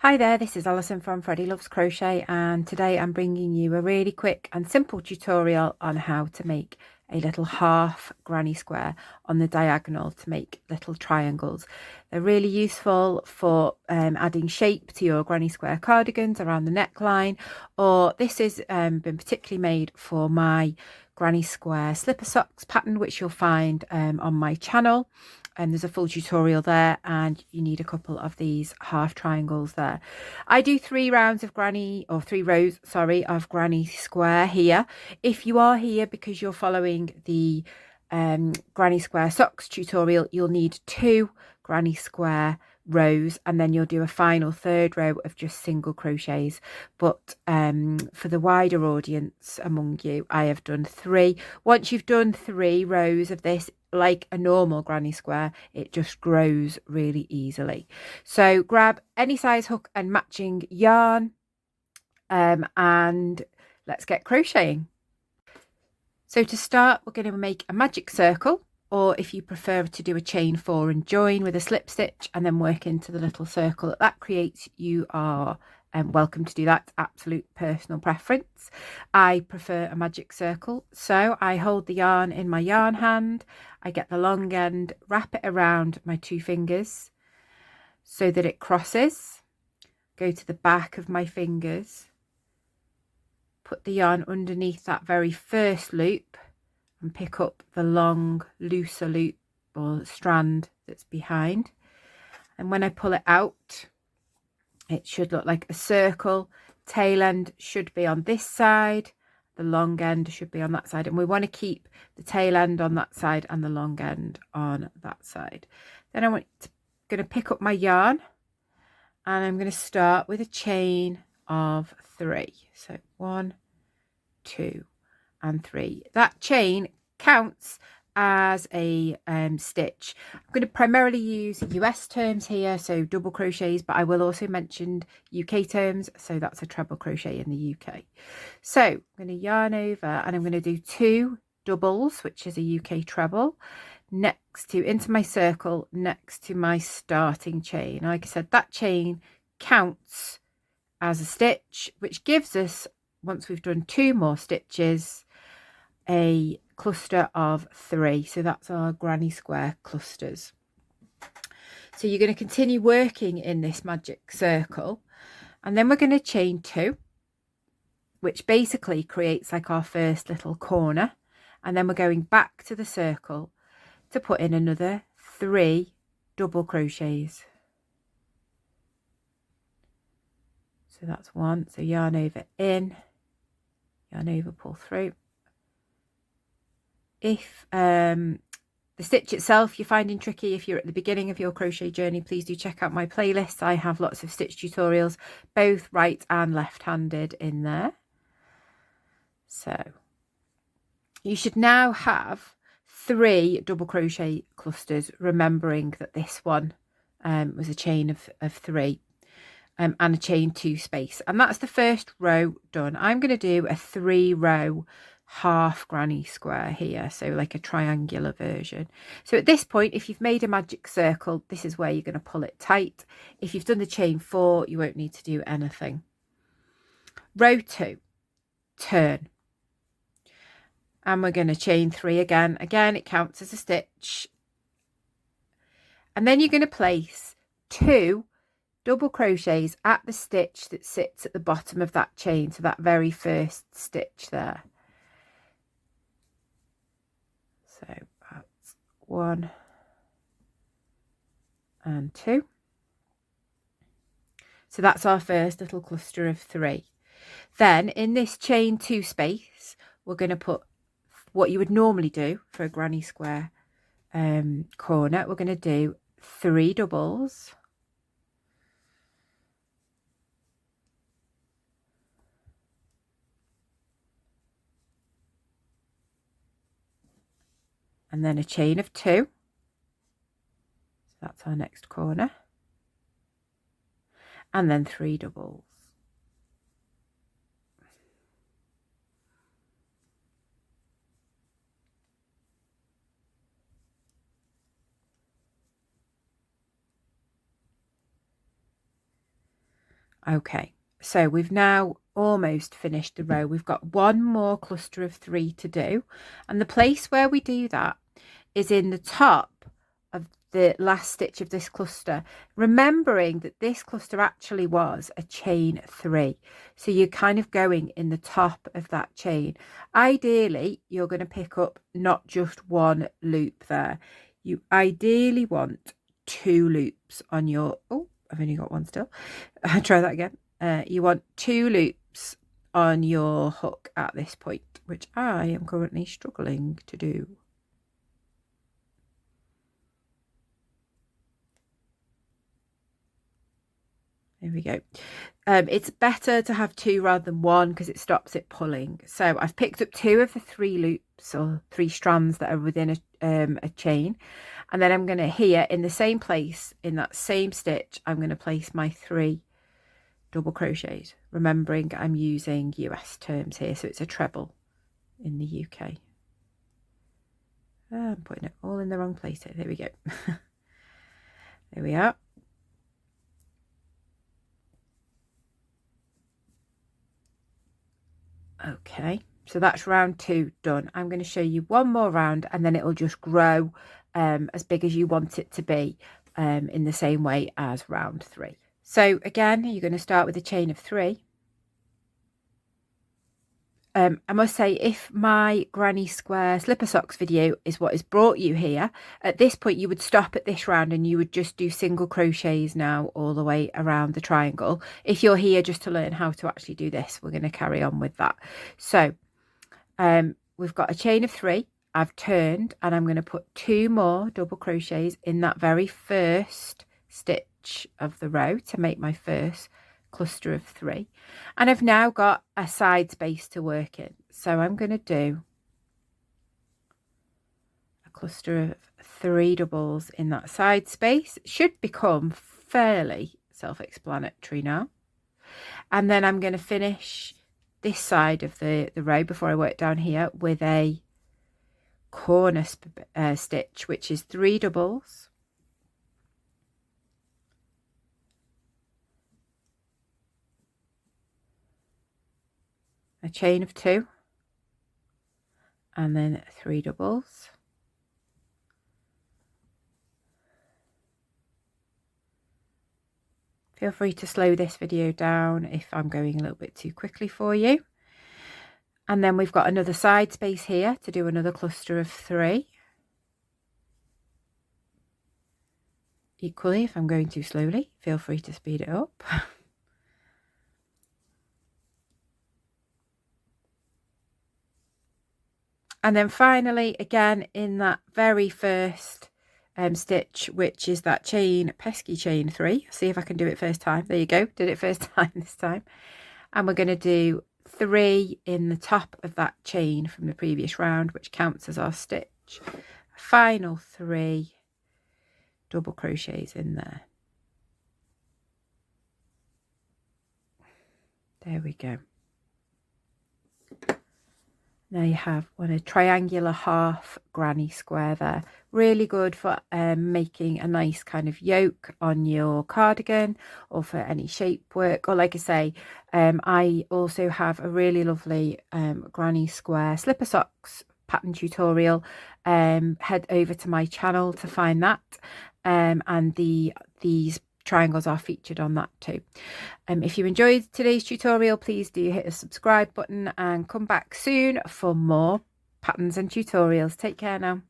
Hi there, this is Alison from Freddie Loves Crochet, and today I'm bringing you a really quick and simple tutorial on how to make a little half granny square on the diagonal to make little triangles. They're really useful for adding shape to your granny square cardigans around the neckline, or this has been particularly made for my granny square slipper socks pattern, which you'll find on my channel. And there's a full tutorial there, and you need a couple of these half triangles there. I do 3 rows, of granny square here. If you are here because you're following the granny square socks tutorial, you'll need 2 granny square rows, and then you'll do a final 3rd row of just single crochets. But for the wider audience among you, I have done 3. Once you've done 3 rows of this, like a normal granny square, it just grows really easily. So grab any size hook and matching yarn, and let's get crocheting. So to start, we're going to make a magic circle, or if you prefer to do a chain 4 and join with a slip stitch and then work into the little circle that creates, you are welcome to do that. Absolute personal preference. I prefer a magic circle, so I hold the yarn in my yarn hand. I get the long end, wrap it around my 2 fingers so that it crosses, go to the back of my fingers, put the yarn underneath that very first loop and pick up the long looser loop or strand that's behind. And when I pull it out, it should look like a circle. Tail end should be on this side, the long end should be on that side, and we want to keep the tail end on that side and the long end on that side. Then I'm going to pick up my yarn, and I'm going to start with a chain of 3. So 1, 2 and 3. That chain counts as a stitch. I'm going to primarily use US terms here, so double crochets, but I will also mention UK terms, so that's a treble crochet in the UK. So I'm going to yarn over, and I'm going to do 2 doubles, which is a UK treble, into my circle next to my starting chain. Like I said, that chain counts as a stitch, which gives us, once we've done 2 more stitches, a cluster of 3. So that's our granny square clusters. So you're going to continue working in this magic circle, and then we're going to chain 2, which basically creates like our first little corner, and then we're going back to the circle to put in another 3 double crochets. So that's 1. So yarn over, in, yarn over, pull through. If the stitch itself you're finding tricky, if you're at the beginning of your crochet journey, please do check out my playlist. I have lots of stitch tutorials, both right and left-handed in there. So you should now have 3 double crochet clusters, remembering that this one was a chain of 3 and a chain 2 space, and that's the first row done. I'm going to do a 3 row half granny square here, so like a triangular version. So at this point, if you've made a magic circle, this is where you're going to pull it tight. If you've done the chain 4, you won't need to do anything. Row 2, turn, and we're going to chain 3 again. It counts as a stitch, and then you're going to place 2 double crochets at the stitch that sits at the bottom of that chain, so that very first stitch there. So that's 1 and 2. So that's our first little cluster of 3. Then in this chain 2 space, we're going to put what you would normally do for a granny square corner. We're going to do 3 doubles, and then a chain of 2. So that's our next corner, and then 3 doubles. Okay, so we've now almost finished the row. We've got one more cluster of 3 to do, and the place where we do that is in the top of the last stitch of this cluster, remembering that this cluster actually was a chain 3, so you're kind of going in the top of that chain. Ideally, you're going to pick up not just one loop there. You ideally want 2 loops on your, oh, I've only got one still. I'll try that again. You want 2 loops on your hook at this point, which I am currently struggling to do. There we go. It's better to have 2 rather than 1 because it stops it pulling. So I've picked up 2 of the 3 loops or 3 strands that are within a chain, and then I'm going to, here in the same place in that same stitch, I'm going to place my 3 double crochets, remembering I'm using US terms here, so it's a treble in the UK. I'm putting it all in the wrong place here. There we go. There we are. Okay, so that's round 2 done. I'm going to show you one more round, and then it'll just grow as big as you want it to be, in the same way as round 3. So again, you're going to start with a chain of 3. I must say, if my granny square slipper socks video is what has brought you here, at this point you would stop at this round and you would just do single crochets now all the way around the triangle. If you're here just to learn how to actually do this, we're going to carry on with that. So we've got a chain of 3. I've turned, and I'm going to put 2 more double crochets in that very first stitch of the row to make my first cluster of 3, and I've now got a side space to work in, so I'm going to do a cluster of 3 doubles in that side space. It should become fairly self-explanatory now, and then I'm going to finish this side of the row before I work down here with a corner stitch, which is 3 doubles, a chain of 2, and then 3 doubles. Feel free to slow this video down if I'm going a little bit too quickly for you. And then we've got another side space here to do another cluster of 3. Equally, if I'm going too slowly, feel free to speed it up. And then finally, again, in that very first stitch, which is that pesky chain 3. See if I can do it first time. There you go, did it first time this time. And we're going to do 3 in the top of that chain from the previous round, which counts as our stitch. Final 3 double crochets in there. There we go. Now you have a triangular half granny square there. Really good for making a nice kind of yoke on your cardigan, or for any shape work. Or like I say, I also have a really lovely granny square slipper socks pattern tutorial. Head over to my channel to find that, and these triangles are featured on that too. If you enjoyed today's tutorial, please do hit the subscribe button and come back soon for more patterns and tutorials. Take care now.